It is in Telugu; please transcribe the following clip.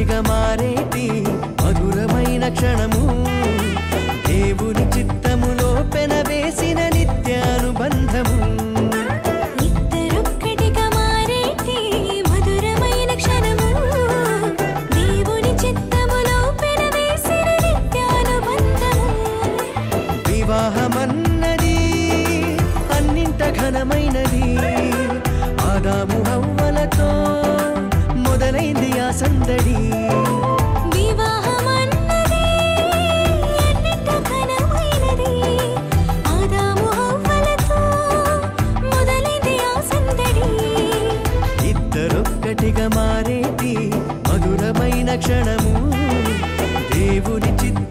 ఇద్దరొక్కటిగా మారేటి మధురమైన క్షణము దేవుని చిత్తములో పెనవేసిన నిత్యానుబంధము ఇద్దరొక్కటిగా మారేటి మధురమైన క్షణము దేవుని చిత్తములో పెనవేసిన నిత్యానుబంధము వివాహమన్నది అన్నింట ఘనమైనది ఆదాము హవ్వలతో మొదలైంది ఆ సందడి వివాహమన్నది అన్నింట ఘనమైనది ఆదాము హవ్వలతో మొదలైంది ఆ సందడి ఇద్దరొక్కటిగా మారేటి మధురమైన క్షణము దేవుని చిత్త